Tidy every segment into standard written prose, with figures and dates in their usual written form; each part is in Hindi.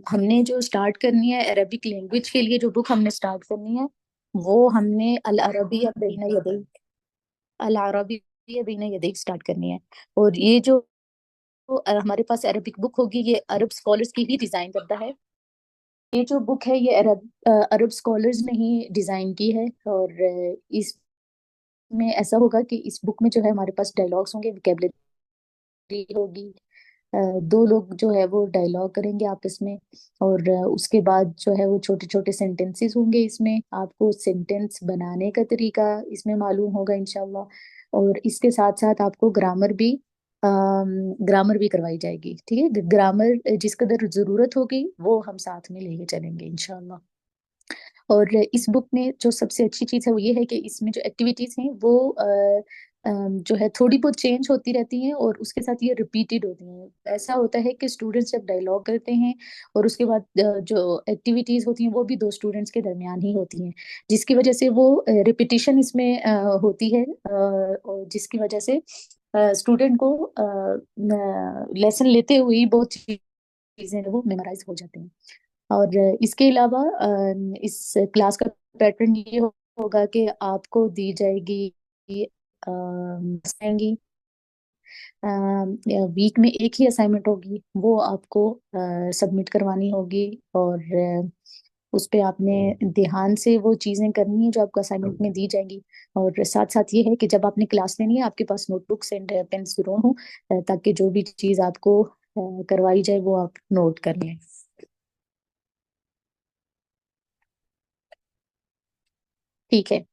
हमने जो स्टार्ट करनी है अरबिक लैंग्वेज के लिए, जो बुक हमने स्टार्ट करनी है वो हमने अल अरबिया बैन यदैक, अल अरबिया बैन यदैक स्टार्ट करनी है। और ये जो हमारे पास अरबिक बुक होगी ये अरब स्कॉलर्स की ही डिजाइन करता है। ये जो बुक है ये अरब स्कॉलर्स ने ही डिजाइन की है। और इसमें ऐसा होगा कि इस बुक में जो है हमारे पास डायलॉग्स होंगे, वोकेबलरी होगी। दो लोग जो है वो डायलॉग करेंगे आपस में। और उसके बाद जो है वो छोटे छोटे सेंटेंसेस होंगे। इसमें आपको सेंटेंस बनाने का तरीका इसमें मालूम होगा इंशाल्लाह। और इसके साथ साथ आपको ग्रामर भी करवाई जाएगी। ठीक है, ग्रामर जिस कदर जरूरत होगी वो हम साथ में लेके चलेंगे इंशाल्लाह। और इस बुक में जो सबसे अच्छी चीज है वो ये है कि इसमें जो एक्टिविटीज हैं वो जो है थोड़ी बहुत चेंज होती रहती हैं और उसके साथ ये रिपीटेड होती हैं। ऐसा होता है कि स्टूडेंट्स जब डायलॉग करते हैं और उसके बाद जो एक्टिविटीज होती हैं वो भी दो स्टूडेंट्स के दरमियान ही होती हैं, जिसकी वजह से वो रिपीटिशन इसमें होती है। और जिसकी वजह से स्टूडेंट को लेसन लेते हुए ही बहुत चीजें वो मेमोराइज हो जाती हैं। और इसके अलावा इस क्लास का पैटर्न ये होगा कि आपको दी जाएगी आएंगी वीक में एक ही असाइनमेंट होगी, वो आपको सबमिट करवानी होगी। और उस पे आपने ध्यान से वो चीजें करनी है जो आपको असाइनमेंट में दी जाएंगी। और साथ साथ ये है कि जब आपने क्लास लेनी है आपके पास नोटबुक्स एंड पेन जरूर हो, ताकि जो भी चीज आपको करवाई जाए वो आप नोट कर लें। ठीक है।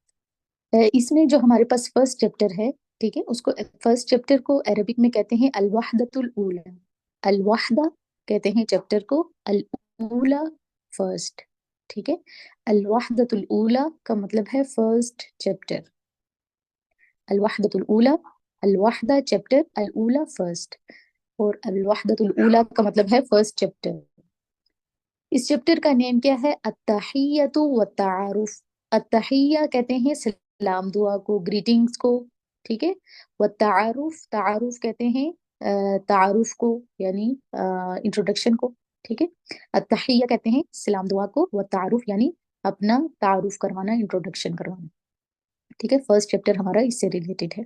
इसमें जो हमारे पास फर्स्ट चैप्टर है, ठीक है, उसको फर्स्ट चैप्टर को अरबिक में कहते हैं अल वहदतुल ऊला। अल वहदा कहते हैं चैप्टर को, अल ऊला फर्स्ट। ठीक है, अल वहदतुल ऊला का मतलब है फर्स्ट चैप्टर। अल वहदतुल ऊला, अल वहदा चैप्टर, अल ऊला फर्स्ट। और अल वहदतुल ऊला का मतलब है फर्स्ट चैप्टर। इस चैप्टर का नेम क्या है? अत्तहियतु व तारुफ। अत्तहिया कहते हैं सलाम दुआ को, ग्रीटिंग्स को। ठीक है। व तारुफ, तारुफ कहते हैं तारुफ को, यानी इंट्रोडक्शन को। ठीक है। अत्तहिया कहते हैं सलाम दुआ को, व तारुफ यानी अपना तारुफ करवाना, इंट्रोडक्शन करवाना। ठीक है, फर्स्ट चैप्टर हमारा इससे रिलेटेड है।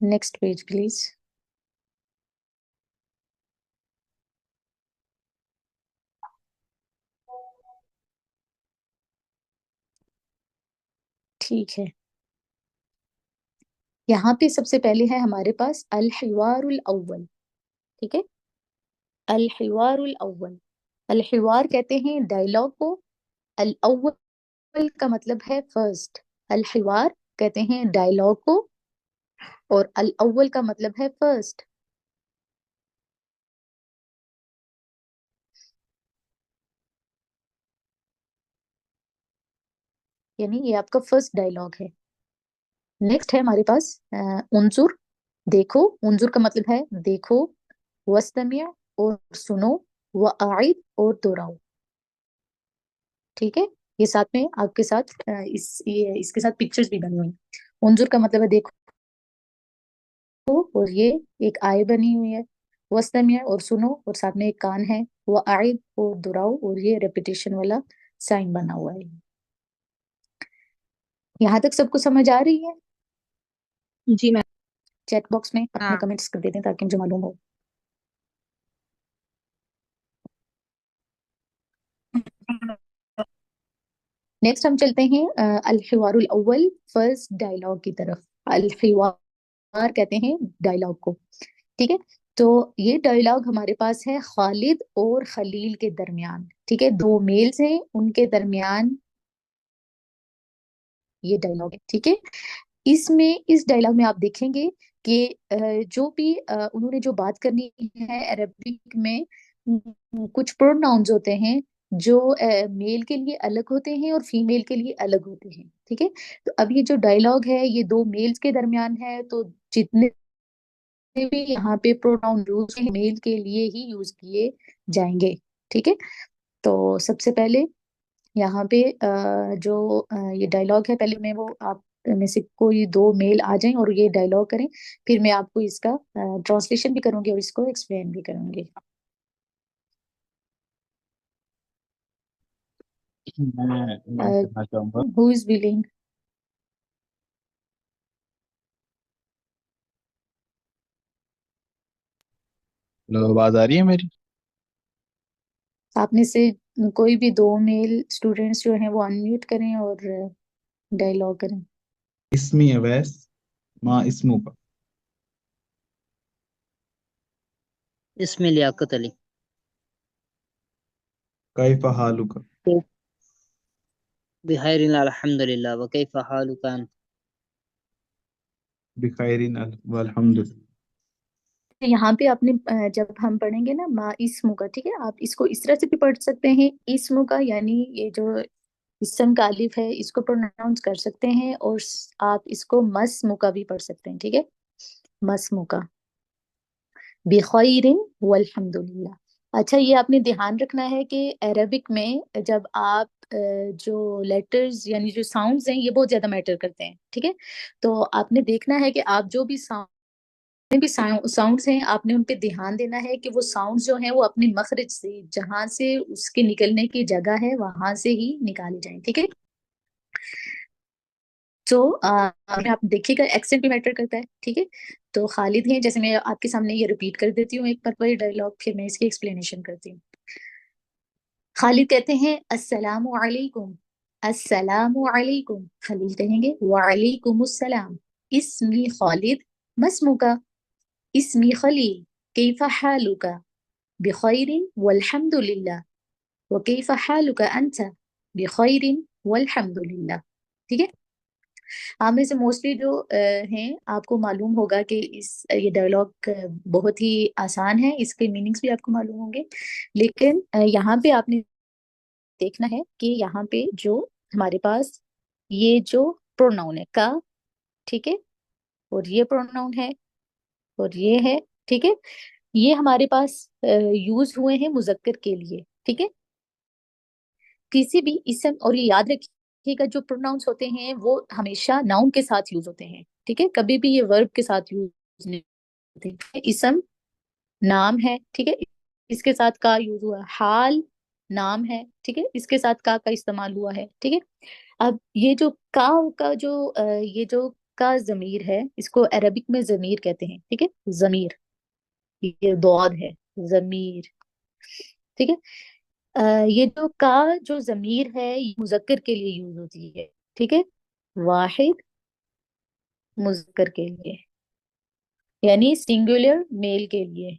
Next page please. ठीक है, यहाँ पे सबसे पहले है हमारे पास अल हिवारुल अव्वल। ठीक है, अल हिवारुल अव्वल। अल हिवार कहते हैं डायलॉग को, अल अव्वल का मतलब है फर्स्ट। अल हिवार कहते हैं डायलॉग को और अल अव्वल का मतलब है फर्स्ट। यानी ये आपका फर्स्ट डायलॉग है। नेक्स्ट है हमारे पास उनजुर, देखो। उनजुर का मतलब है देखो। वस्तमिया और सुनो। व आइद और दोहराओ। ठीक है, ये साथ में आपके साथ इसके साथ पिक्चर्स भी बनी हुई हैं। उनजुर का मतलब है देखो, और ये एक आय बनी हुई है। वस्तमिया और सुनो, और साथ में एक कान है। वो आइद और दोहराओ, और ये रेपिटेशन वाला साइन बना हुआ है। यहाँ तक सबको समझ आ रही है? जी मैम। चैट बॉक्स में अपने हाँ। कमेंट्स कर देते हैं ताकि मुझे मालूम हो। नेक्स्ट हम चलते हैं अल हिवारुल अव्वल फर्स्ट डायलॉग की तरफ। अल हिवार कहते हैं डायलॉग को। ठीक है, तो ये डायलॉग हमारे पास है खालिद और खलील के दरमियान। ठीक है, दो मेल्स हैं उनके दरमियान ये डायलॉग है। ठीक है, इसमें इस डायलॉग में आप देखेंगे कि जो भी उन्होंने जो बात करनी है अरबिक में, कुछ प्रोनाउंस होते हैं जो मेल के लिए अलग होते हैं और फीमेल के लिए अलग होते हैं। ठीक है, तो अब ये जो डायलॉग है ये दो मेल्स के दरमियान है, तो जितने भी यहाँ पे प्रोनाउन यूज मेल के लिए ही यूज किए जाएंगे। ठीक है, तो सबसे पहले यहाँ पे जो ये डायलॉग है, पहले मैं वो आप में से कोई दो मेल आ जाएं और ये डायलॉग करें, फिर मैं आपको इसका ट्रांसलेशन भी करूंगी और इसको एक्सप्लेन भी करूंगी। मैं बिलोंग करना चाहूंगा। Who is willing? लो, आवाज आ रही है मेरी? आप में से कोई भी दो मेल स्टूडेंट्स जो हैं वो अनम्यूट करें और डायलॉग करें। इसमी अवैस, माँ इसमू का। इसमें लियाकत अली। कैफा हालुका। बिखैरिन अल्हम्दुलिल्लाह व कैफ हालुका अंत। बिखैरिन वल्हम्दुलिल्लाह। तो यहाँ पे आपने जब हम पढ़ेंगे ना मा इस्मु का, ठीक है, आप इसको इस तरह से भी पढ़ सकते हैं इस्मु का, यानी ये जो इसम का अलिफ है इसको प्रोनाउंस कर सकते हैं, और आप इसको मस्मु का भी पढ़ सकते हैं, ठीक है, मस्मु का। बिखैरिन वल्हम्दुलिल्लाह। अच्छा, ये आपने ध्यान रखना है कि अरबिक में जब आप जो लेटर्स यानी जो साउंड्स हैं ये बहुत ज्यादा मैटर करते हैं, ठीक है। तो आपने देखना है कि आप जो भी साउंड्स हैं आपने उन पे ध्यान देना है कि वो साउंड्स जो हैं वो अपने मखरज से, जहां से उसके निकलने की जगह है वहां से ही निकाले जाएं, ठीक है। तो आप देखिएगा एक्सेंट भी मैटर करता है, ठीक है। तो खालिद हैं, जैसे मैं आपके सामने ये रिपीट कर देती हूँ एक बार वही डायलॉग, फिर मैं इसकी एक्सप्लेनेशन करती हूँ। खालिद कहते हैं अस्सलामु अलैकुम। अस्सलामु अलैकुम। खलील कहेंगे वालेकुमुस्सलाम। इस्मी खालिद। मस्मुका? इस्मी खलील। कैफा हालुका? बिखैरिन वल्हम्दुलिल्लाह। व कैफा हालुका अंता? बिखैरिन वल्हम्दुलिल्लाह। ठीक है। आप में से मोस्टली जो हैं आपको मालूम होगा कि इस ये डायलॉग बहुत ही आसान है, इसके मीनिंग्स भी आपको मालूम होंगे, लेकिन यहाँ पे आपने देखना है कि यहाँ पे जो हमारे पास ये जो प्रोनाउन है का, ठीक है, और ये प्रोनाउन है और ये है, ठीक है, ये हमारे पास यूज हुए हैं मुजक्कर के लिए, ठीक है। किसी भी इसम, और ये याद रखिएगा जो प्रोनाउंस होते हैं वो हमेशा नाउन के साथ यूज होते हैं, ठीक है, कभी भी ये वर्ब के साथ यूज नहीं होते। इसम नाम है, ठीक है, इसके साथ का यूज हुआ, हाल नाम है, ठीक है, इसके साथ का इस्तेमाल हुआ है, ठीक है। अब ये जो का जो ये जो का जमीर है इसको अरबिक में जमीर कहते हैं, ठीक है, जमीर, ये दौद है, जमीर, ठीक है। ये जो का जो जमीर है ये मुजक्कर के लिए यूज होती है, ठीक है, वाहिद मुजक्कर के लिए, यानी सिंगुलर मेल के लिए,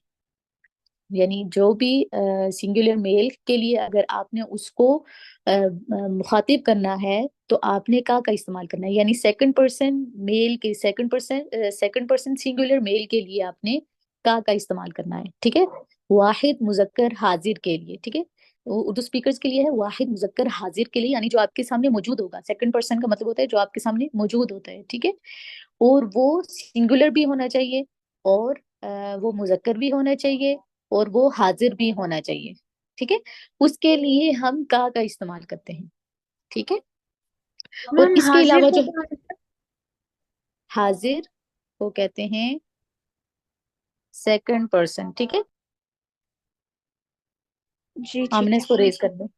यानी जो भी सिंगुलर मेल के लिए अगर आपने उसको मुखातिब करना है तो आपने का इस्तेमाल करना है, यानी सेकंड पर्सन सिंगुलर मेल के लिए आपने का इस्तेमाल करना है, ठीक है। वाहिद मुजक्कर हाजिर के लिए, ठीक है, उर्दू स्पीकर्स के लिए है वाहिद मुजक्कर हाजिर के लिए, यानी जो आपके सामने मौजूद होगा, सेकंड पर्सन का मतलब होता है जो आपके सामने मौजूद होता है, ठीक है, और वो सिंगुलर भी होना चाहिए, और वो मुजक्कर भी होना चाहिए, और वो हाजिर भी होना चाहिए, ठीक है। उसके लिए हम का इस्तेमाल करते हैं, ठीक है। और मैम इसके हाजिर अलावा को जो क्या होता हाजिर वो कहते हैं सेकंड पर्सन, ठीक है। है? जी हमने ठीक है। इसको रेज कर दो।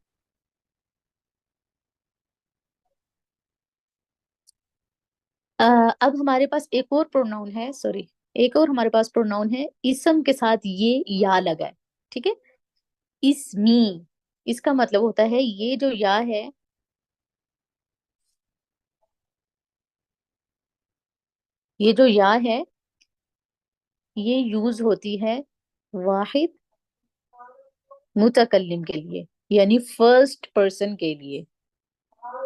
अ, अब हमारे पास एक और प्रोनाउन है, सॉरी, एक और हमारे पास प्रोनाउन है इसम के साथ ये या लगा है, ठीक है, इसमी। इसका मतलब होता है ये जो या है, ये जो या है ये यूज होती है वाहिद मुतकल्लिम के लिए, यानी फर्स्ट पर्सन के लिए,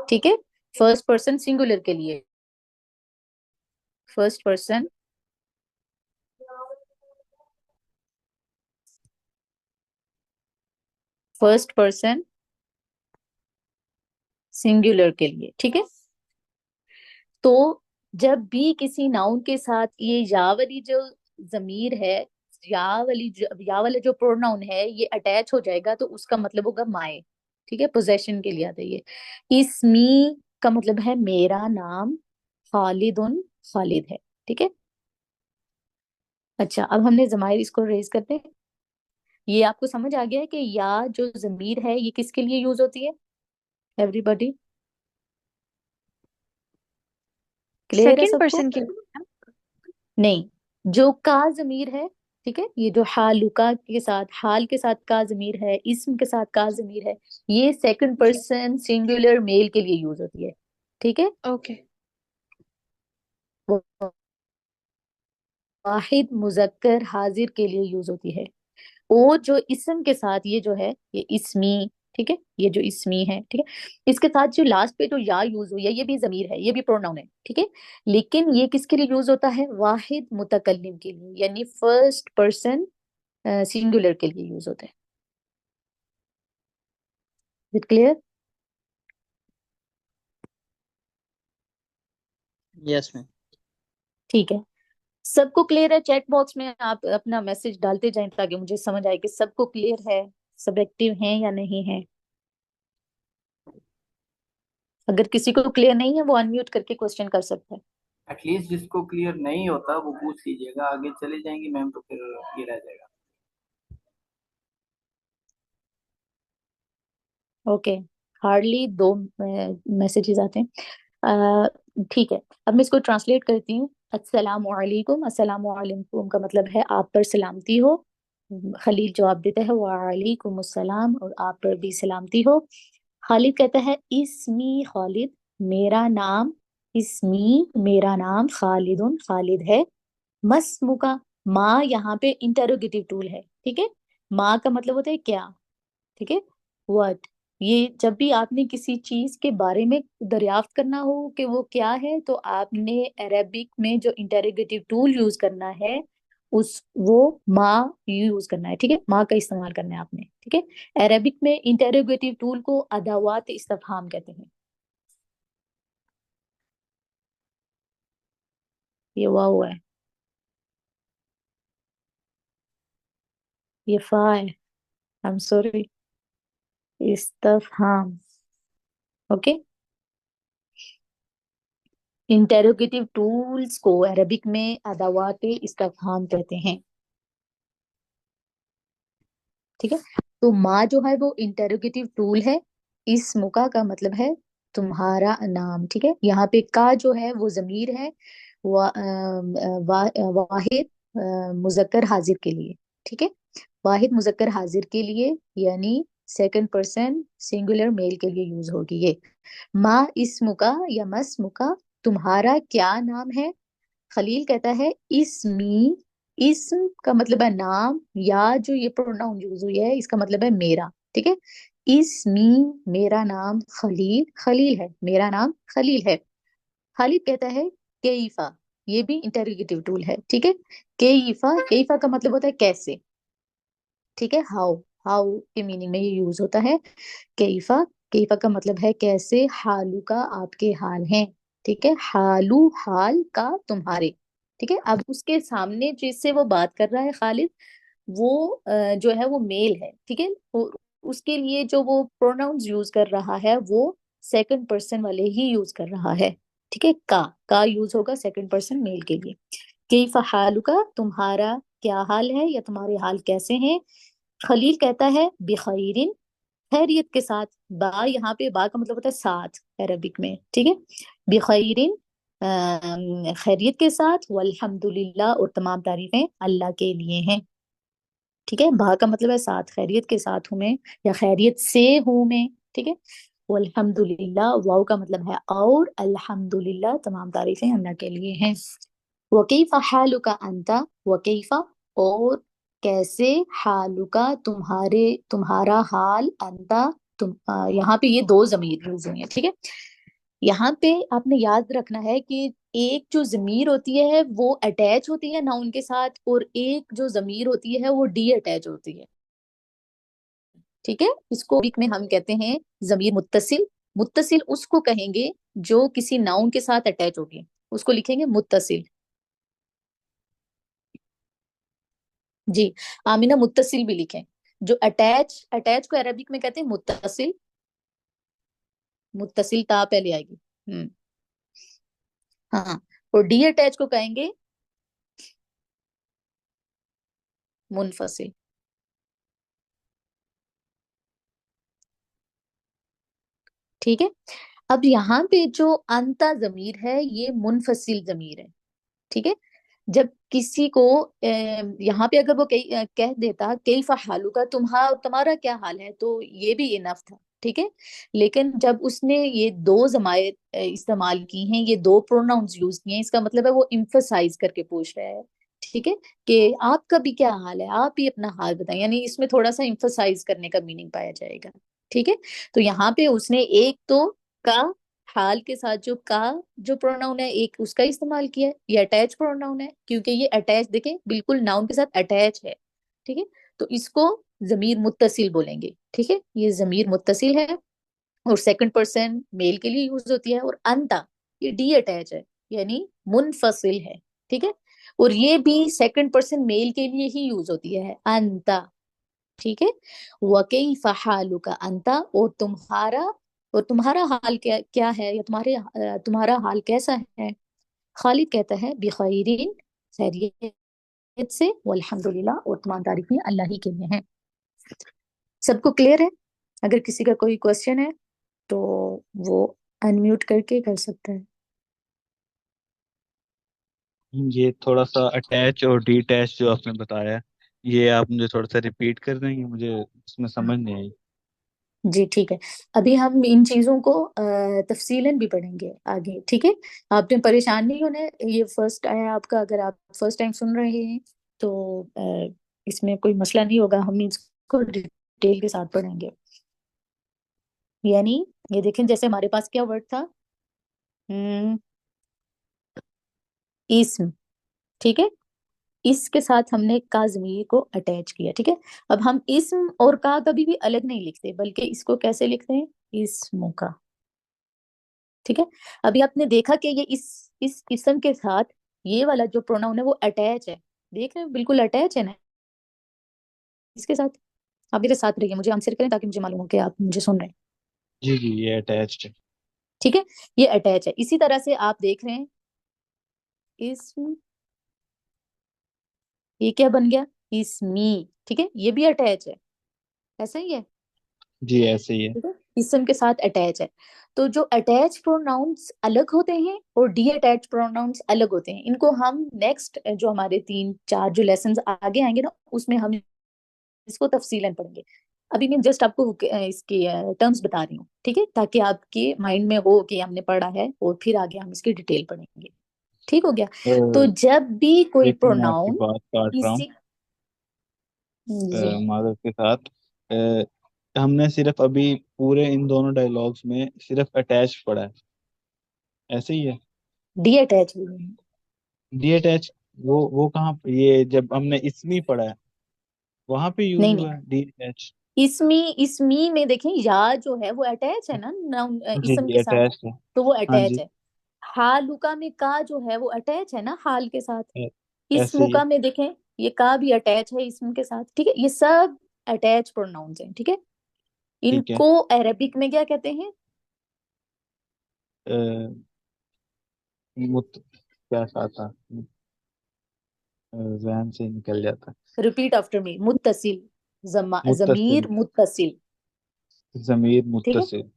ठीक है, फर्स्ट पर्सन सिंगुलर के लिए, first person first person singular के लिए, ठीक है। तो जब भी किसी नाउन के साथ ये या वाली जो जमीर है, या वाला जो प्रोनाउन है ये अटैच हो जाएगा तो उसका मतलब होगा माय, ठीक है, पोजेशन के लिए आता है ये। इसमी का मतलब है मेरा नाम, खालिदुन खालिद है, ठीक है। अच्छा, अब हमने जमाइर इसको रेज करते हैं। ये आपको समझ आ गया है कि या जो जमीर है ये किसके लिए यूज होती है? एवरीबॉडी क्लियर है सेकंड सबको? पर्सन के लिए। नहीं, जो का जमीर है, ठीक है, ये जो हालुका के साथ, हाल के साथ का जमीर है, इस्म के साथ का जमीर है, ये सेकंड जी। पर्सन सिंगुलर मेल के लिए यूज होती है। ठीक है, ओके। वाहिद मुजक्कर हाजिर के लिए यूज होती है। और जो इसम के साथ, ये जो है ये इसमी, ठीक है, ये जो इसमी है, ठीक है, इसके साथ जो लास्ट पे जो या यूज हुई है, ये भी जमीर है, ये भी प्रोनाउन है, ठीक है, लेकिन ये किसके लिए यूज होता है? वाहिद मुतकल्लिम के लिए, यानी फर्स्ट पर्सन सिंगुलर के लिए यूज होता है। It clear? Yes ma'am. ठीक है, सबको क्लियर है? चैट बॉक्स में आप अपना मैसेज डालते जाएं ताकि मुझे समझ आए कि सबको क्लियर है, सब एक्टिव हैं या नहीं है। अगर किसी को क्लियर नहीं है वो अनम्यूट करके क्वेश्चन कर सकता है। एटलीस्ट जिसको क्लियर नहीं होता वो पूछ लीजिएगा, आगे चले जाएंगी मैम तो फिर ये रह जाएगा। ओके, हार्डली दो मैसेजेस आते हैं। ठीक है, अब मैं इसको ट्रांसलेट करती हूँ। अस्सलामु अलैकुम, अस्सलामु अलैकुम का मतलब है आप पर सलामती हो। खलील जवाब देता है वालेकुम अस्सलाम, और आप पर भी सलामती हो। खालिद कहता है इस्मी खालिद, मेरा नाम, इस्मी मेरा नाम, खालिदुन खालिद है। मस्मुका, माँ यहाँ पे इंटेरोगेटिव टूल है, ठीक है, माँ का मतलब होता है क्या, ठीक है, व्हाट। ये जब भी आपने किसी चीज के बारे में दरियाफ्त करना हो कि वो क्या है, तो आपने अरेबिक में जो इंटेरोगेटिव टूल यूज करना है, उस वो माँ यूज करना है, ठीक है, माँ का इस्तेमाल करना है आपने, ठीक है। अरेबिक में इंटेरोगेटिव टूल को अदावात इस्तिफहाम कहते हैं। ये वाह हुआ है, ये फा है, आई एम सॉरी, इस्तिफहाम। ओके, इंटेरोगेटिव टूल्स को अरबिक में अदावात इस्तिफहाम कहते हैं, ठीक है। तो माँ जो है वो इंटेरोगेटिव टूल है। इस मुका का मतलब है तुम्हारा नाम, ठीक है। यहाँ पे का जो है वो जमीर है, वाहिद मुजक्कर हाजिर के लिए, ठीक है, वाहिद मुजक्कर हाजिर के लिए, यानी सेकंड पर्सन सिंगुलर मेल के लिए यूज होगी ये। माँ इस्मुका या मस्मुका, तुम्हारा क्या नाम है। खलील कहता है इस्मी, इस्म का मतलब है नाम, या जो ये प्रोनाउन यूज हुई है इसका मतलब है मेरा, ठीक है। इस्मी मेरा नाम खलील, खलील है, मेरा नाम खलील है। खालिद कहता है केईफा, ये भी इंटेरोगेटिव टूल है, ठीक है। केईफा, केईफा का मतलब होता है कैसे, ठीक है, हाउ, हाउ के मीनिंग में ये यूज होता है। कैफा, कैफा का मतलब है कैसे, हालू का आपके हाल हैं, ठीक है, हालू हाल का तुम्हारे, ठीक है। अब उसके सामने जिससे वो बात कर रहा है खालिद, वो जो है वो मेल है, ठीक है। उसके लिए जो वो प्रोनाउंस यूज कर रहा है वो सेकंड पर्सन वाले ही यूज कर रहा है, ठीक है। का यूज होगा सेकंड पर्सन मेल के लिए। कैफा हालुका, तुम्हारा क्या हाल है या तुम्हारे हाल कैसे हैं। खलील कहता है बिखैरिन, खैरियत के साथ। बा यहाँ पे बा का मतलब होता है साथ अरबिक में, ठीक है। बिखैरिन, खैरियत के साथ, वल्हम्दुलिल्लाह, और तमाम तारीफें अल्लाह के लिए हैं, ठीक है। बा का मतलब है साथ, खैरियत के साथ हूं मैं, या खैरियत से हूं मैं, ठीक है। वल्हम्दुलिल्लाह, वाव का मतलब है और, अल्हम्दुलिल्लाह, तमाम तारीफें अल्लाह के लिए हैं। वकैफा हालुका अंता, वकैफा, और कैसे, हालुका तुम्हारे, तुम्हारा हाल, अंता तुम, यहाँ पे ये दो जमीर यूज हुई है, ठीक है। यहाँ पे आपने याद रखना है कि एक जो जमीर होती है वो अटैच होती है नाउन के साथ, और एक जो जमीर होती है वो डी अटैच होती है, ठीक है। इसको अरबिक में हम कहते हैं जमीर मुत्तसिल। मुत्तसिल उसको कहेंगे जो किसी नाउन के साथ अटैच होगी, उसको लिखेंगे मुत्तसिल। जी, आमीना मुत्तसिल भी लिखें। जो अटैच, अटैच को अरबिक में कहते हैं मुत्तसिल, मुत्तसिल ता पहले आएगी। हाँ, और डी अटैच को कहेंगे मुनफसिल। ठीक है। अब यहाँ पे जो अंता जमीर है ये मुनफसिल जमीर है। ठीक है। जब किसी को यहाँ पे अगर वो कह देता कैफा हालुका, तुम्हारा क्या हाल है, तो ये भी इनफ था। ठीक है। लेकिन जब उसने ये दो जमायत इस्तेमाल की हैं, ये दो प्रोनाउंस यूज किए हैं, इसका मतलब है वो इम्फसाइज करके पूछ रहा है। ठीक है। कि आपका भी क्या हाल है, आप ही अपना हाल बताएं, यानी इसमें थोड़ा सा इम्फसाइज करने का मीनिंग पाया जाएगा। ठीक है। तो यहाँ पे उसने एक तो का हाल के साथ जो प्रोनाउन है एक उसका इस्तेमाल किया है, ये अटैच प्रोनाउन है क्योंकि ये अटैच, देखें बिल्कुल नाउन के साथ अटैच है। ठीक है। तो इसको जमीर मुत्तसिल बोलेंगे। ठीक है। ये जमीर मुत्तसिल है और सेकंड पर्सन मेल के लिए यूज होती है। और अंता ये डी अटैच है, यानी मुनफसिल है। ठीक है। और ये भी सेकंड पर्सन मेल के लिए ही यूज होती है, अंता। ठीक है। वकैफ हालुका अंता, और तुम्हारा हाल क्या क्या है, या तुम्हारा हाल कैसा है। खालिद कहता है बिखैरिन, खैरियत से, वल्हम्दुलिल्लाह, और तमाम तारीफें अल्लाह ही के लिए हैं। सबको क्लियर है? अगर किसी का कोई क्वेश्चन है तो वो अनम्यूट करके कर सकता है। ये थोड़ा सा अटैच और डीटैच जो आपने बताया, ये आप मुझे थोड़ा सा रिपीट कर देंगे, मुझे इसमें समझ नहीं आई। जी ठीक है। अभी हम इन चीजों को तफसीलन भी पढ़ेंगे आगे। ठीक है। आपने परेशान नहीं होना है, ये फर्स्ट आया आपका, अगर आप फर्स्ट टाइम सुन रहे हैं तो इसमें कोई मसला नहीं होगा, हम इसको डिटेल के साथ पढ़ेंगे। यानी ये देखें, जैसे हमारे पास क्या वर्ड था, हम्म, इस्म। ठीक है। इसके साथ हमने का ज़मीर को अटैच किया। ठीक है। अब हम इस्म और का कभी भी अलग नहीं लिखते, बल्कि इसको कैसे लिखते हैं, इस्म का। ठीक है। अभी आपने देखा कि ये इस इस्म के साथ ये वाला जो प्रोनाउन है वो अटैच है। देख रहे हैं, बिल्कुल अटैच है ना इसके साथ। आप मेरे साथ रहिए, मुझे आंसर करें ताकि मुझे मालूम हो कि आप मुझे सुन रहे हैं। जी जी, ये अटैच्ड है। ठीक है। ये अटैच है। इसी तरह से आप देख रहे हैं इस्म, ये क्या बन गया, इस्मी। ठीक है। ये भी अटैच है, ऐसा ही है। जी ऐसे ही है। ठीक है। इस्म के साथ अटैच है। तो जो अटैच प्रोनाउंस अलग होते हैं और डी अटैच प्रोनाउंस अलग होते हैं, इनको हम नेक्स्ट जो हमारे 3-4 जो लेसन आगे आएंगे ना, उसमें हम इसको तफसीलन पढ़ेंगे। अभी मैं जस्ट आपको इसके टर्म्स बता रही हूँ। ठीक है। ताकि आपके माइंड में हो कि हमने पढ़ा है, और फिर आगे हम इसकी डिटेल पढ़ेंगे। ठीक हो गया। तो जब भी कोई एक मैं आपकी प्रोनाउन बात काट रहा हूँ किसी, जी माधव के साथ। हमने सिर्फ अभी पूरे इन दोनों डायलॉग्स में सिर्फ अटैच पढ़ा है, ऐसे ही है। डी अटैच भी डी अटैच, वो कहाँ पे, ये जब हमने इसमें पढ़ा है वहां पे यूज नहीं, हुआ नहीं, है डी अटैच। इसमी में देखें, या जो है वो अटैच है ना नाउन जी इसम जी के साथ, अटैच है। तो वो हाँ अटैच जी। है। हालुका में का जो है वो अटैच है ना हाल के साथ। ऐ- ऐसे ही है। इसमुका में देखें, ये का भी अटैच है इसम के साथ। ठीक है। ये सब अटैच प्रोनाउंस हैं। ठीक है। ठीक है। इनको अरबिक में क्या कहते हैं, अ, मुत क्या कहा था, जहन से निकल जाता। रिपीट आफ्टर मी, मुत्तसिल, मुत्तसिल, जमीर मुत्तसिल। जमीर ठीक है। मुत्तसिल।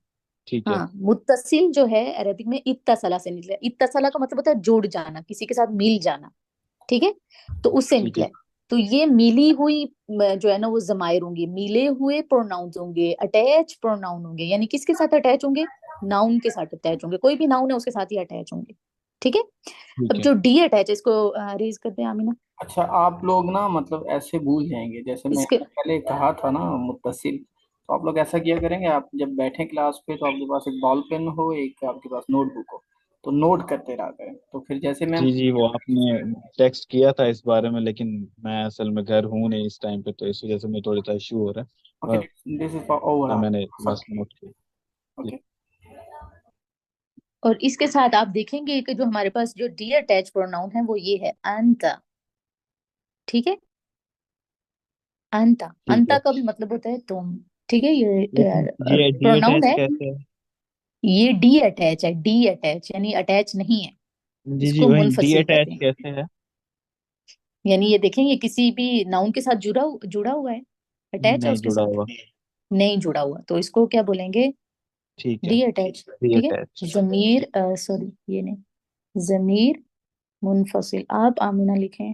ठीक है। हाँ, मुत्तसिल जो है अरबिक में इत्तसला से निकला। इत्तसला का मतलब होता है जुड़ जाना, किसी के साथ मिल जाना। ठीक है। तो उससे ठीक है। निकला है। तो ये मिली हुई जो है ना वो जमायर होंगे, मिले हुए प्रोनाउंस होंगे, अटैच प्रोनाउन होंगे। यानी किसके साथ अटैच होंगे, नाउन के साथ अटैच होंगे, कोई भी नाउन है उसके साथ ही अटैच होंगे। ठीक है। ठीक अब है। जो डी अटैच है इसको रेज करते हैं आमिना। अच्छा, आप लोग ना मतलब ऐसे भूल जाएंगे, जैसे इसके मैंने पहले कहा था ना मुत्तसिल, तो आप लोग ऐसा किया करेंगे, आप जब बैठे क्लास पे तो आपके पास एक बॉल पेन हो, एक आपके पास नोटबुक हो, तो नोट करते रहा करें, तो फिर जैसे मैम। जी जी, वो आपने टेक्स्ट किया था इस बारे में, लेकिन मैं असल में घर हूँ नहीं इस टाइम पे, तो इस वजह से मुझे थोड़ा सा इशू हो रहा ओके, है। दिस इज फॉर ओवरऑल मैंने बस सबके लिए। नोट किया। जी। ओके। और इसके साथ आप देखेंगे कि जो हमारे पास जो डी अटैच प्रोनाउन है वो ये है अंता। ठीक है। अंता, ठीक अंता है। का भी मतलब होता है तुम। ठीक है। ये लेकिन ये डी प्रोनाउन अटैच है। कैसे है? ये डी अटैच है, डी अटैच यानी अटैच नहीं है, जी जी, इसको वही डी मुनफसिल कहते अटैच हैं। कैसे है? यानी ये देखें, ये किसी भी नाउन के साथ जुड़ा हुआ है, अटैच है नहीं उसके जुड़ा साथ, हुआ। नहीं जुड़ा हुआ, तो इसको क्या बोलेंगे, ठीक है, डी अटैच, डी ठीक है। अटैच। जमीर, सॉरी ये नहीं, जमीर मुनफसिल, आप आमिना लिखें,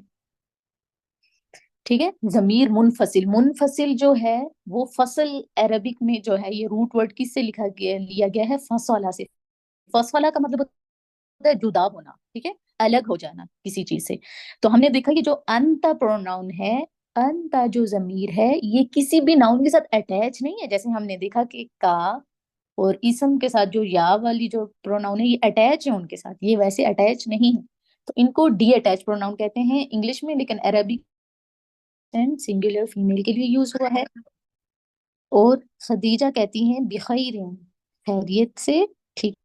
ठीक है। जमीर मुनफसिल, मुनफसिल जो है वो फसल, अरबिक में जो है ये रूट वर्ड किससे लिया गया है, फसला से। फसला का मतलब होता है जुदा होना, ठीक है, अलग हो जाना किसी चीज से। तो हमने देखा कि जो अंत प्रोनाउन है, अंत जो जमीर है, ये किसी भी नाउन के साथ अटैच नहीं है। जैसे हमने देखा कि का और इसम के साथ जो या वाली जो प्रोनाउन है ये अटैच है उनके साथ, ये वैसे अटैच नहीं है। तो इनको डी अटैच प्रोनाउन कहते हैं इंग्लिश में, लेकिन अरबिक सिंगुलर फीमेल के लिए यूज हुआ है। और खदीजा कहती हैं बिखैरिन, खैरियत से, ठीक।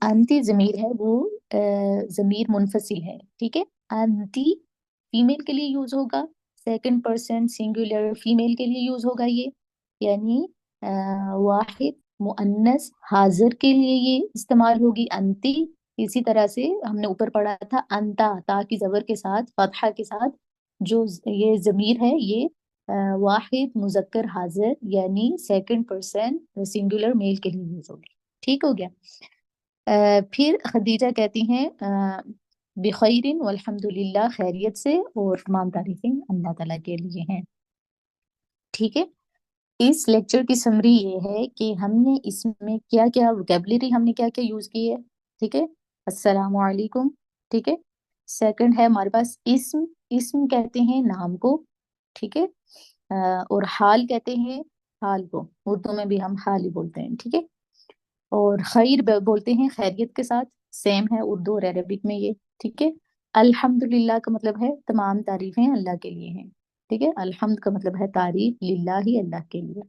अंती जमीर है वो जमीर मुनफसिल है, ठीक है। अंती फीमेल के लिए यूज होगा, सेकंड पर्सन सिंगुलर फीमेल के लिए यूज होगा ये, यानी वाहिद मुअन्नस हाजिर के लिए ये इस्तेमाल होगी अंती। इसी तरह से हमने ऊपर पढ़ा था अंता, ता की जबर के साथ, फतहा के साथ, जो ये जमीर है ये वाहिद मुजक्कर हाजिर यानी सेकंड पर्सन सिंगुलर मेल के लिए यूज होगी। ठीक हो गया। फिर खदीजा कहती हैं बिखैरिन वल्हम्दुलिल्लाह, खैरियत से, और तमाम तारीफें अल्लाह ताला के लिए हैं। ठीक है। इस लेक्चर की समरी ये है कि हमने इसमें क्या क्या वोकेबलरी, हमने क्या क्या यूज की है, ठीक है। अस्सलामु अलैकुम, ठीक है। सेकंड है हमारे पास इस्म, इस्म कहते हैं नाम को, ठीक है। और हाल कहते हैं हाल को, उर्दू में भी हम हाल ही बोलते हैं, ठीक है। और खैर बोलते हैं खैरियत के साथ, सेम है उर्दू और अरबिक में ये, ठीक है। अल्हम्दुलिल्लाह का मतलब है तमाम तारीफें अल्लाह के लिए हैं, ठीक है। अल्हम्द का मतलब है तारीफ, लिल्लाह ही अल्लाह के लिए।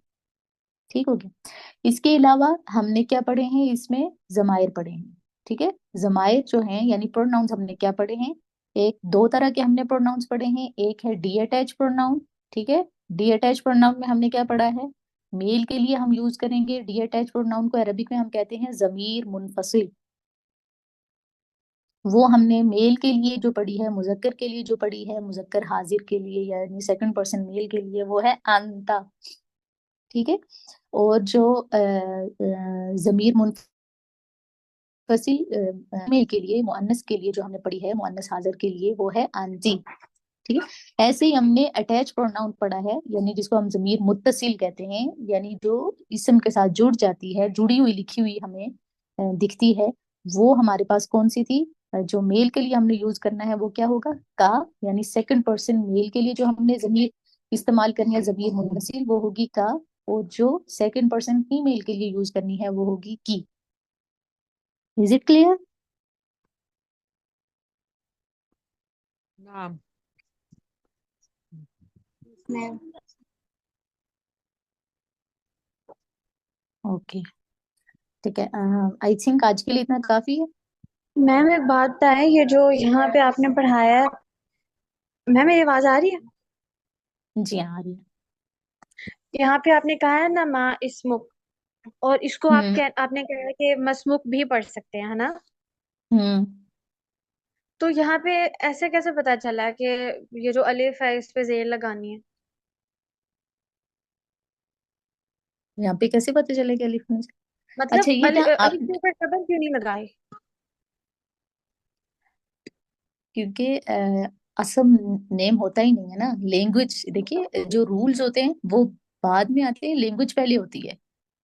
ठीक हो गया। इसके अलावा हमने क्या पढ़े हैं, इसमें जमायर पढ़े हैं, ठीक है। जमायर जो हैं यानी प्रोनाउंस, हमने क्या पढ़े हैं, एक दो तरह के हमने प्रोनाउंस पढ़े हैं। एक है डी अटैच प्रोनाउन, ठीक है। डी अटैच प्रोनाउन में हमने क्या पढ़ा है, मेल के लिए हम यूज करेंगे डी अटैच प्रोनाउन को, अरबिक में हम कहते हैं जमीर मुनफसिल। वो हमने मेल के लिए जो पढ़ी है, मुजक्कर के लिए जो पढ़ी है, मुजक्कर हाजिर के लिए यानी सेकंड पर्सन मेल के लिए वो है अंता, ठीक है। और जो जमीर मुनफसिल मेल के लिए, मुअन्नस के लिए जो हमने पढ़ी है, मुअन्नस हाजिर के लिए वो है आंजी, ठीक है। ऐसे ही हमने अटैच प्रोनाउन पढ़ा है, यानी जिसको हम जमीर मुत्तसिल कहते हैं, यानी जो इसम के साथ जुड़ जाती है, जुड़ी हुई लिखी हुई हमें दिखती है, वो हमारे पास कौन सी थी, जो मेल के लिए हमने यूज करना है वो क्या होगा, का, यानी सेकंड पर्सन मेल के लिए जो हमने जमीर इस्तेमाल करनी है जमीर मुत्तसिल वो होगी का, और जो सेकंड पर्सन फीमेल के लिए यूज करनी है वो होगी की। Is it clear? नाम। मैम ओके, ठीक है। आई थिंक आज के लिए इतना काफी है। मैम एक बात है, ये जो यहाँ पे आपने पढ़ाया है, मैम मेरी आवाज आ रही है? जी हाँ, आ रही है। यहाँ पे आपने कहा है ना माँ इसमुक, और इसको हम्म आपने कहा है कि मसमुक भी पढ़ सकते हैं, है ना? हम्म। तो यहाँ पे ऐसे कैसे पता चला कि ये जो अलिफ है इस पे जेर लगानी है? यहाँ पे कैसे पता चलेगा लिखने से? अच्छा मतलब ये क्या आप, अलिफ के ऊपर डबल क्यों नहीं लगाए? क्योंकि असम नेम होता ही नहीं है ना, लैंग्वेज देखिए, जो रूल्स होते हैं वो बाद में आते हैं, लैंग्वेज पहले होती है,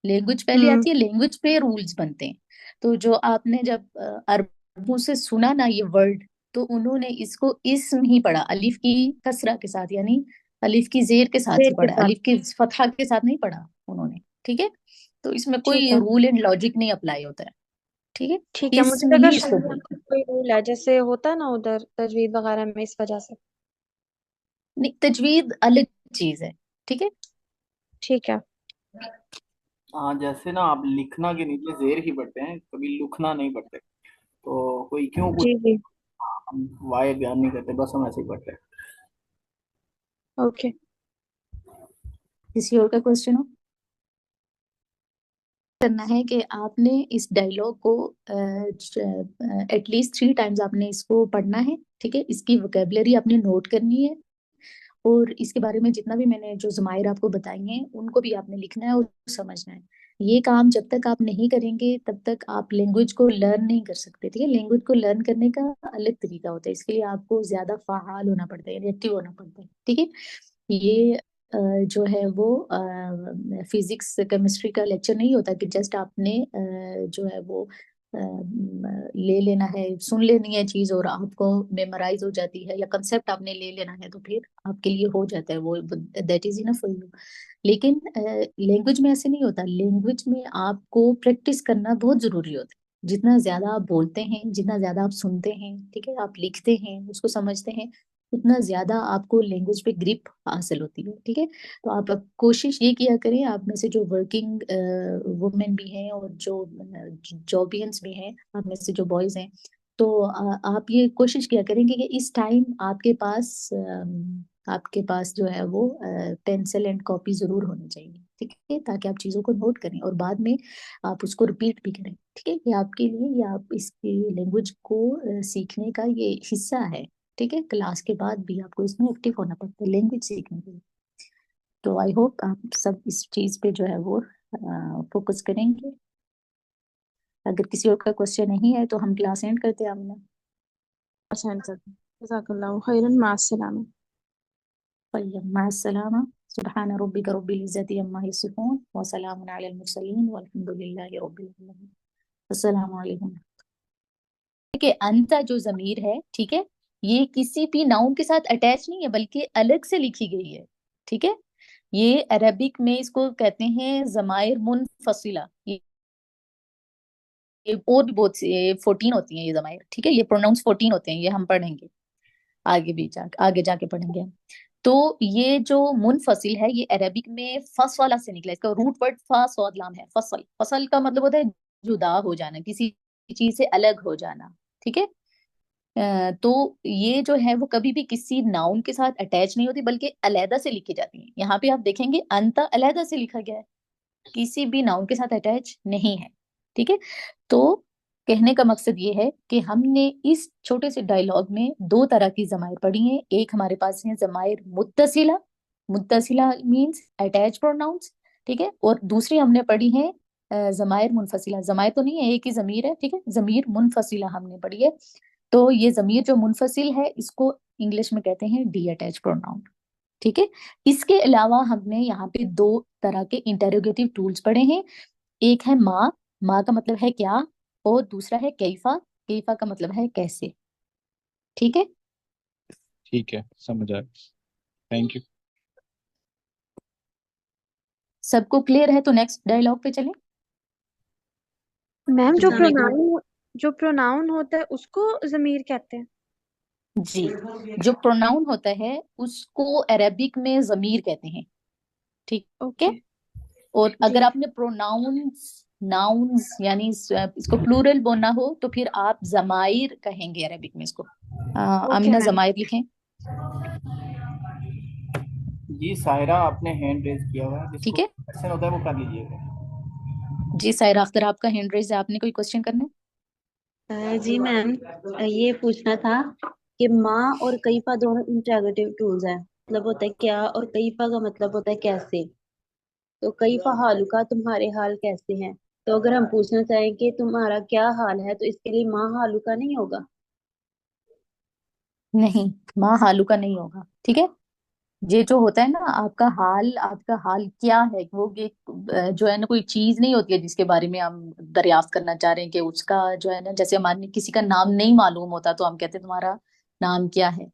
लैंग्वेज पहले हम्म। आती है, लैंग्वेज पे रूल्स बनते हैं। तो जो आपने जब अरबों से सुना ना ये वर्ड, तो उन्होंने इसको इस्म ही पढ़ा, अलिफ की कसरा के साथ, यानी अलिफ की जेर के साथ जेर ही के पढ़ा, साथ। अलिफ की फतहा के साथ नहीं पढ़ा उन्होंने, ठीक है। तो इसमें ठीक कोई है। रूल एंड लॉजिक नहीं अप्लाई होता है, ठीक है। ठीक है, मुझे इस्म लगा ही इसको शायद बोलते हैं। कोई रूल है जैसे होता है ना उधर तजवीद वगैरह में, इस वजह से। नहीं, तजवीद अलग चीज है, ठीक है। ठीक है। हाँ, जैसे ना आप लिखना के नीचे जेर ही पढ़ते हैं, कभी लिखना नहीं पढ़ते। तो कोई क्यों जी पूछ, जी। हम वाय बयान नहीं करते, बस हम ऐसे ही पढ़ते हैं। ओके। किसी और का क्वेश्चन हो? करना है कि आपने इस डायलॉग को एटलीस्ट 3 टाइम्स आपने इसको पढ़ना है, ठीक है। इसकी वोकेबलरी आपने नोट करनी है, और इसके बारे में जितना भी मैंने जो जमायर आपको बताई हैं उनको भी आपने लिखना है और समझना है। ये काम जब तक आप नहीं करेंगे तब तक आप लैंग्वेज को लर्न नहीं कर सकते। ठीक है, लैंग्वेज को लर्न करने का अलग तरीका होता है, इसके लिए आपको ज्यादा फाहाल होना पड़ता है, एक्टिव होना पड़ता है। ठीक है, ये जो है वो फिजिक्स केमिस्ट्री का लेक्चर नहीं होता कि जस्ट आपने जो है वो ले लेना है, सुन लेनी है चीज और आपको मेमोराइज हो जाती है, या कंसेप्ट आपने ले लेना है तो फिर आपके लिए हो जाता है वो, that is enough for you. लेकिन लैंग्वेज में ऐसे नहीं होता, लैंग्वेज में आपको प्रैक्टिस करना बहुत जरूरी होता है। जितना ज्यादा आप बोलते हैं, जितना ज्यादा आप सुनते हैं, ठीक है, आप लिखते हैं, उसको समझते हैं, उतना ज्यादा आपको लैंग्वेज पे ग्रिप हासिल होती है। ठीक है, तो आप अब कोशिश ये किया करें, आप में से जो वर्किंग वुमेन भी हैं और जो जॉबियंस भी हैं, आप में से जो बॉयज हैं, तो आप ये कोशिश किया करेंगे कि इस टाइम आपके पास जो है वो पेंसिल एंड कॉपी जरूर होनी चाहिए। ठीक है, ताकि आप चीजों को नोट करें और बाद में आप उसको रिपीट भी करें। ठीक है, ये आपके लिए, ये आप इसकी लैंग्वेज को सीखने का ये हिस्सा है। ठीक है, क्लास के बाद भी आपको इसमें एक्टिव होना पड़ता है लैंग्वेज सीखने के लिए। तो आई होप आप सब इस चीज पे जो है वो फोकस करेंगे। अगर किसी और का क्वेश्चन नहीं है तो हम क्लास एंड करते हैं। हमने आसान सर, जज़ाकल्लाहु खैरन, मास्सलामा। सलामा। सुबहान रब्बिका रब्बिल इज्जति अम्मा यसिफून व सलामुन अलल मुरसलीन वल्हम्दुलिल्लाहि रब्बिल आलमीन। अस्सलामु अलैकुम। ठीक है, अंता जो जमीर है, ठीक है, ये किसी भी नाउन के साथ अटैच नहीं है बल्कि अलग से लिखी गई है। ठीक है, ये अरबिक में इसको कहते हैं जमायर मुनफसिला। ये और भी बहुत सी 14 होती हैं ये जमायर। ठीक है, ये प्रोनाउंस 14 होते हैं, ये हम पढ़ेंगे आगे जाके पढ़ेंगे हम। तो ये जो मुनफसिल है, ये अरबिक में फस वाला से निकला, इसका रूट वर्ड फा सौद लाम है। फसल, फसल का मतलब होता है जुदा हो जाना, किसी चीज से अलग हो जाना। ठीक है, तो ये जो है वो कभी भी किसी नाउन के साथ अटैच नहीं होती बल्कि अलहदा से लिखी जाती है। यहाँ पे आप देखेंगे अंत अलहदा से लिखा गया है, किसी भी नाउन के साथ अटैच नहीं है। ठीक है, तो कहने का मकसद ये है कि हमने इस छोटे से डायलॉग में दो तरह की जमायर पढ़ी हैं। एक हमारे पास है जमायर मुत्तसिला, मुत्तसिला मींस अटैच प्रोनाउंस। ठीक है, और दूसरी हमने पढ़ी है जमायर मुनफसिला, जमायर तो नहीं है, एक ही जमीर है। ठीक है, जमीर मुनफसिला हमने पढ़ी है। तो ये जमीर जो मुनफसिल है इसको इंग्लिश में कहते हैं डी अटैच प्रोनाउन। ठीक है, इसके अलावा हमने यहाँ पे दो तरह के इंटेरोगेटिव टूल्स पढ़े हैं। एक है माँ, माँ का मतलब है क्या, और दूसरा है कैफा, कैफा का मतलब है कैसे। ठीक है, ठीक है, समझ आया। Thank you. सबको क्लियर है? तो नेक्स्ट डायलॉग पे चलें। मैम, अस्सलाम जो प्रोनाउन होता है उसको जमीर कहते हैं। जी, जो प्रोनाउन होता है उसको अरबिक में जमीर कहते हैं। ठीक है, ओके। और जी। अगर आपने प्रोनाउंस नाउन्स यानी इसको प्लूरल बोलना हो तो फिर आप जमाइर कहेंगे अरबिक में इसको। Okay Amina ma'am. जमाइर लिखें। जी सायरा, आपने हैंड रेज किया हुआ है, ठीक जिसको है, क्वेश्चन होता है वो कर लीजिएगा। जी सायरा अख्तर आपका हैंड रेज है, आपने कोई क्वेश्चन करना है? जी मैम, ये पूछना था कि माँ और कईफा दोनों इंटरोगेटिव टूल्स हैं। मतलब होता है क्या, और कईफा का मतलब होता है कैसे। तो कईफा हालुका, तुम्हारे हाल कैसे हैं। तो अगर हम पूछना चाहें कि तुम्हारा क्या हाल है, तो इसके लिए माँ हालुका नहीं होगा। नहीं, माँ हालू का नहीं होगा। ठीक है, ये जो होता है ना आपका हाल क्या है, वो एक जो है ना कोई चीज नहीं होती है जिसके बारे में हम दरियाफ्त करना चाह रहे हैं कि उसका जो है ना, जैसे हमारे किसी का नाम नहीं मालूम होता तो हम कहते हैं तुम्हारा नाम क्या है।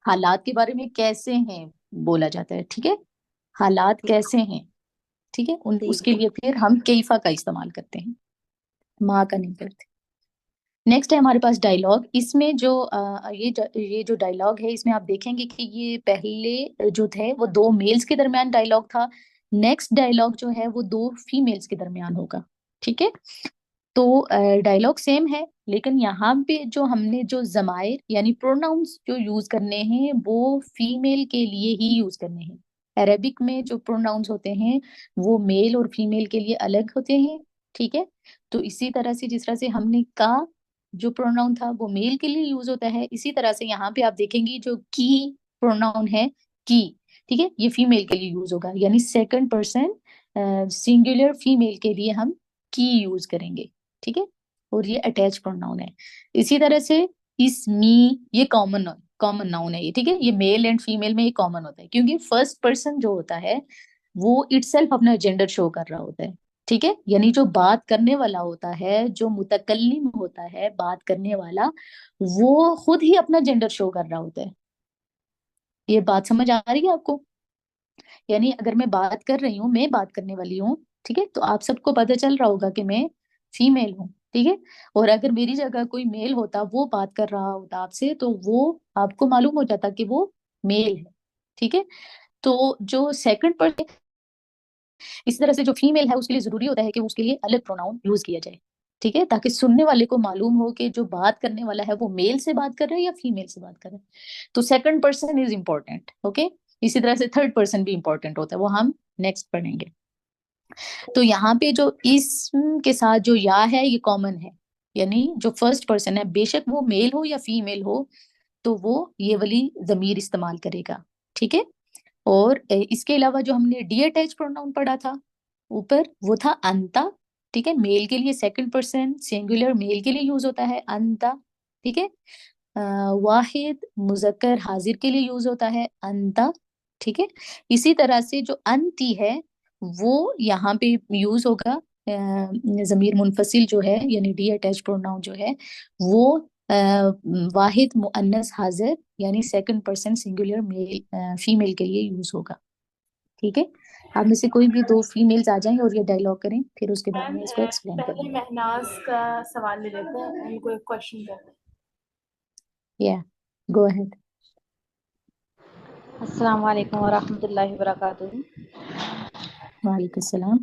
हालात के बारे में कैसे हैं बोला जाता है। ठीक है, हालात ठीक। कैसे हैं। ठीक है, उन ठीक उसके है। लिए फिर हम कैफा का इस्तेमाल करते हैं, माँ का नहीं करते। नेक्स्ट है हमारे पास डायलॉग। इसमें जो ये जो डायलॉग है इसमें आप देखेंगे कि ये पहले जो थे वो दो मेल्स के दरमियान डायलॉग था, नेक्स्ट डायलॉग जो है वो दो फीमेल्स के दरमियान होगा। ठीक है, तो डायलॉग सेम है लेकिन यहाँ पे जो हमने जो जमायर यानी प्रोनाउंस जो यूज करने हैं वो फीमेल के लिए ही यूज करने हैं। अरेबिक में जो प्रोनाउंस होते हैं वो मेल और फीमेल के लिए अलग होते हैं। ठीक है, तो इसी तरह से जिस तरह से हमने का जो प्रोनाउन था वो मेल के लिए यूज होता है, इसी तरह से यहाँ पे आप देखेंगे जो की प्रोनाउन है की, ठीक है, ये फीमेल के लिए यूज होगा, यानी सेकंड पर्सन सिंगुलर फीमेल के लिए हम की यूज करेंगे, ठीक है, और ये अटैच प्रोनाउन है। इसी तरह से इस मी, ये कॉमन नाउन है ये, ठीक है, ये मेल एंड फीमेल में ये कॉमन होता है, क्योंकि फर्स्ट पर्सन जो होता है वो इटसेल्फ अपना जेंडर शो कर रहा होता है, ठीक है, यानी जो बात करने वाला होता है, जो मुतकल्लिम होता है, बात करने वाला, वो खुद ही अपना जेंडर शो कर रहा होता है। ये बात समझ आ रही है आपको? यानी अगर मैं बात कर रही हूँ, मैं बात करने वाली हूँ, ठीक है, तो आप सबको पता चल रहा होगा कि मैं फीमेल हूँ, ठीक है, और अगर मेरी जगह कोई मेल होता, वो बात कर रहा होता आपसे, तो वो आपको मालूम हो जाता कि वो मेल है, ठीक है। तो जो सेकंड पर्सन, इस तरह से जो फीमेल है उसके लिए जरूरी होता है कि उसके लिए अलग प्रोनाउन यूज किया जाए, ठीक है, ताकि सुनने वाले को मालूम हो कि जो बात करने वाला है वो मेल से बात कर रहा है या फीमेल से बात कर रहा है। तो second person is important, okay. इसी तरह से थर्ड पर्सन भी इंपॉर्टेंट होता है, वो हम नेक्स्ट पढ़ेंगे। तो यहाँ पे जो इसम के साथ जो या है ये कॉमन है, यानी जो फर्स्ट पर्सन है, बेशक वो मेल हो या फीमेल हो, तो वो ये वाली जमीर इस्तेमाल करेगा, ठीक है। और इसके अलावा जो हमने डी अटैच प्रोनाउन पढ़ा था ऊपर, वो था अंता, ठीक है, मेल के लिए सेकंड पर्सन सिंगुलर मेल के लिए यूज होता है अंता, ठीक है। वाहिद मुजक्कर हाजिर के लिए यूज होता है अंता, ठीक है। इसी तरह से जो अंती है वो यहाँ पे यूज होगा जमीर मुनफसिल जो है, यानी डी अटैच प्रोनाउन जो है वो वाहिद मुअन्नस हाजिर यानी second person singular male female के लिए यूज होगा, ठीक है। आप में से कोई भी दो फीमेल्स आ जाएं और ये डायलॉग करें, फिर उसके बाद मैम में इसको एक्सप्लेन पहले करेंगे। महनाज का सवाल ले लेते हैं, उनको एक क्वेश्चन करते हैं। या गो अहेड। अस्सलाम वालेकुम वरहमतुल्लाहि वबरकातुहू। वालेकुम सलाम।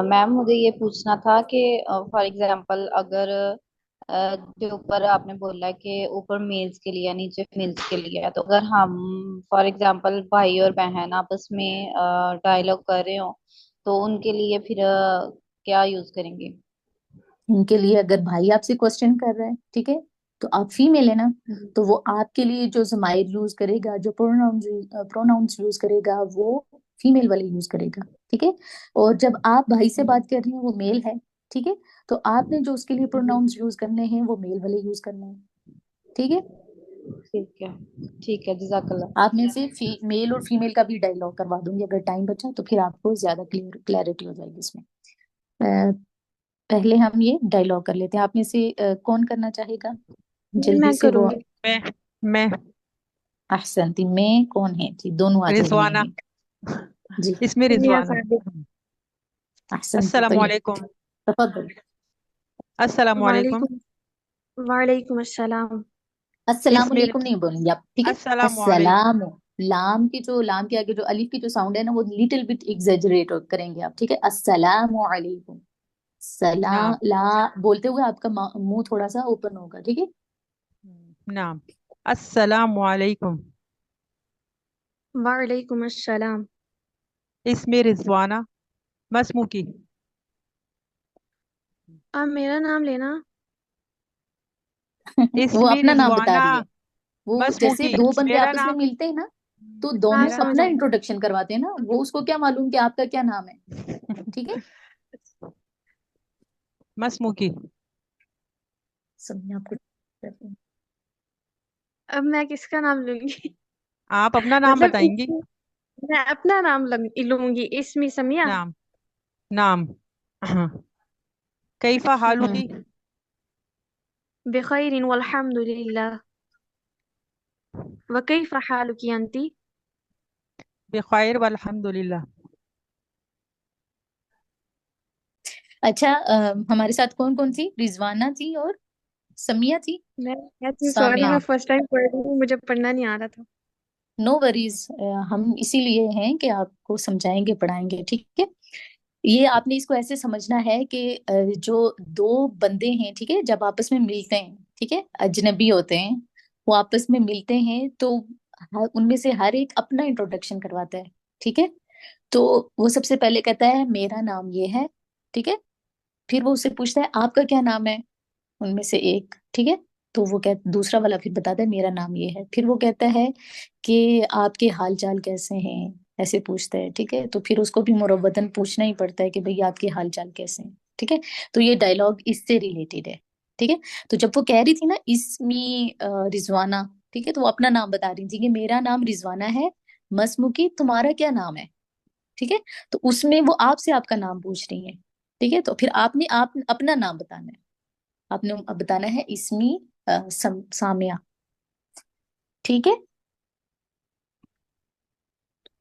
मैम मुझे ये पूछना था कि फॉर एग्जांपल अगर जो ऊपर आपने बोला कि ऊपर मेल्स के लिए नीचे फीमेल्स के लिए है, तो अगर हम फॉर एग्जांपल भाई और बहन आपस में डायलॉग कर रहे हो तो उनके लिए फिर क्या यूज करेंगे? इनके लिए अगर भाई आपसे क्वेश्चन कर रहा है, ठीक है, तो आप फीमेल है ना, तो वो आपके लिए जो जमायर यूज करेगा, जो प्रोनाउंस यूज करेगा, वो फीमेल वाले यूज करेगा, ठीक है। और जब आप भाई से बात कर रही हैं वो मेल है, ठीक है, तो आपने जो उसके लिए प्रोनाउंस यूज करने हैं वो मेल वाले यूज करने हैं, ठीक है। ठीक है जज़ाकल्लाह। आप में से मेल और फीमेल का भी डायलॉग करवा दूंगी अगर टाइम बचा तो, फिर आपको ज्यादा क्लैरिटी हो जाएगी इसमें। पहले हम ये डायलॉग कर लेते हैं। आप में से कौन करना चाहेगा जल्दी मैं से? वो करूंगी। मैं अहसनती में कौन है जी? दोनों आ जाइए रिजवाना, में जी। इसमें दुनिया रिजवाना। साबित। अहसनती अस्सलाम तय्यब, वालेकुम। तफद्दल। अस्सलाम वालेकुम। वालेकुम वालेकुम अस्सलाम। अस्सलाम इसमें वालेकुम नहीं बोलेंगे आप, ठीक है। अस्सलाम वालेकुम। अस्सलाम, लाम के आगे जो अलिफ की जो साउंड है ना वो लिटिल बिट एग्जेजरेट करेंगे आप, ठीक है। अस्सलाम वालेकुम, नाम ला बोलते हुए आपका मुंह थोड़ा सा ओपन होगा, ठीक है। नाम अस्सलाम वालेकुम। वालेकुम अस्सलाम। इसमें रिजवाना मसमुकी। आप मेरा नाम लेना। वो इसमें अपना नाम बता रिजवाना रही है। वो जैसे मसमुकी। दो बंदे मेरा आपस में नाम मिलते हैं ना, तो हाँ दोनों समझ अपना आ गया। इंट्रोडक्शन करवाते हैं ना, वो उसको क्या मालूम कि आपका क्या नाम है, ठीक है। मसमुकी। समझे आपको? अब मैं किसका नाम लूंगी? आप अपना नाम मतलब बताएंगी। मैं अपना नाम लूंगी। इसमी समिया। नाम नाम कैफा हालुकी। बिखैरिन वल्हम्दुलिल्लाह। वकैफ हालुकी अंती? बिखैर वल्हम्दुलिल्लाह। अच्छा, हमारे साथ कौन कौन थी? रिजवाना थी और समिया थी, मैं सॉरी, सामिया। मैं फर्स्ट टाइम पढ़ रही हूँ, मुझे पढ़ना नहीं आ रहा था। नो वरीज, हम इसीलिए हैं कि आपको समझाएंगे पढ़ाएंगे, ठीक है। ये आपने इसको ऐसे समझना है कि जो दो बंदे हैं, ठीक है, जब आपस में मिलते हैं, ठीक है, अजनबी होते हैं, वो आपस में मिलते हैं तो उनमें से हर एक अपना इंट्रोडक्शन करवाता है, ठीक है। तो वो सबसे पहले कहता है मेरा नाम ये है, ठीक है। फिर वो उससे पूछता है आपका क्या नाम है, उनमें से एक, ठीक है। तो वो दूसरा वाला फिर बताता है मेरा नाम ये है। फिर वो कहता है कि आपके हाल चाल कैसे हैं, ऐसे पूछता है, ठीक है। तो फिर उसको भी मुरव्वतन पूछना ही पड़ता है कि भाई आपके हाल चाल कैसे हैं, ठीक है। तो ये डायलॉग इससे रिलेटेड है, ठीक है। तो जब वो कह रही थी ना इसमी रिजवाना, ठीक है, तो वो अपना नाम बता रही थी कि मेरा नाम रिजवाना है, मसमुकी तुम्हारा क्या नाम है, ठीक है। तो उसमें वो आपसे आपका नाम पूछ रही है, ठीक है। तो फिर आपने आप अपना नाम बताना है, आपने बताना है इसमी सामिया, ठीक है।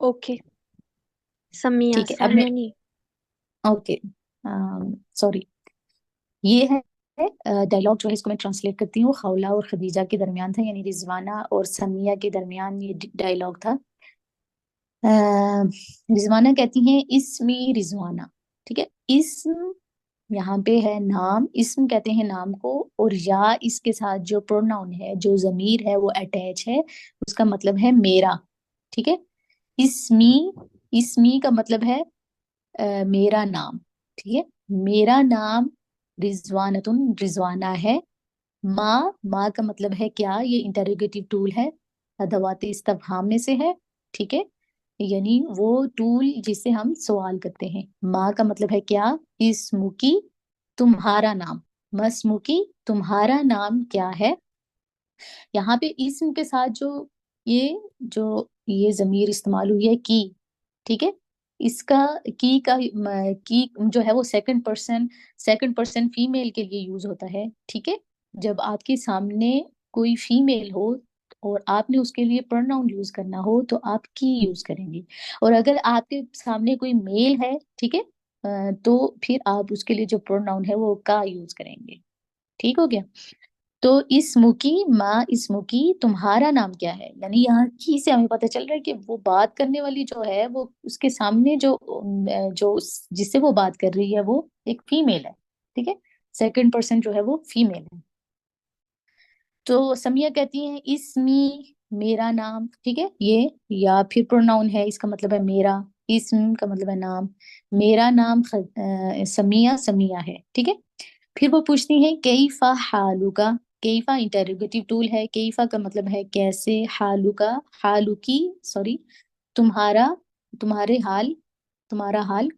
ओके। समिया, ठीक है, अब मैं, सामिया नहीं। ओके, सॉरी, ये है डायलॉग जो है, इसको मैं ट्रांसलेट करती हूँ। खौला और खदीजा के दरमियान था, यानी रिजवाना और समिया के दरमियान ये डायलॉग था। अ, रिजवाना कहती हैं इसमी रिजवाना, ठीक है। इस्म यहाँ पे है नाम, इस्म कहते हैं नाम को, और या इसके साथ जो प्रोनाउन है, जो जमीर है वो अटैच है, उसका मतलब है मेरा, ठीक है। इसमी, इसमी का मतलब है मेरा नाम, ठीक है। मेरा नाम रिजवानतुन, रिजवाना है। माँ, माँ का मतलब है क्या, ये इंटरोगेटिव टूल है, अदवात इस्तफहाम में से है, ठीक है। यानी वो टूल जिससे हम सवाल करते हैं। माँ का मतलब है क्या, इस्मुकी तुम्हारा नाम, मस्मुकी तुम्हारा नाम क्या है। यहाँ पे इसम के साथ जो ये जमीर इस्तेमाल हुई है की, ठीक है। इसका की जो है वो सेकंड पर्सन फीमेल के लिए यूज होता है, ठीक है। जब आपके सामने कोई फीमेल हो और आपने उसके लिए प्रोनाउन यूज करना हो तो आप की यूज करेंगे, और अगर आपके सामने कोई मेल है, ठीक है, तो फिर आप उसके लिए जो प्रोनाउन है वो का यूज करेंगे, ठीक हो गया। तो इसमुकी, माँ इसमुकी तुम्हारा नाम क्या है, यानी यहाँ की से हमें पता चल रहा है कि वो बात करने वाली जो है वो उसके सामने जो जिससे वो बात कर रही है वो एक फीमेल है, ठीक है। सेकंड पर्सन जो है वो फीमेल है। तो समिया कहती है इसमी मेरा नाम, ठीक है, ये या फिर प्रोनाउन है, इसका मतलब है मेरा, इसम का मतलब है नाम, मेरा नाम समिया, समिया है, ठीक है। फिर वो पूछती है कैफा हालुका, कैफा इंटरोगेटिव टूल है, कैफा का मतलब है कैसे, हालुका, हालुकी सॉरी, तुम्हारा, तुम्हारे हाल, तुम्हारा हाल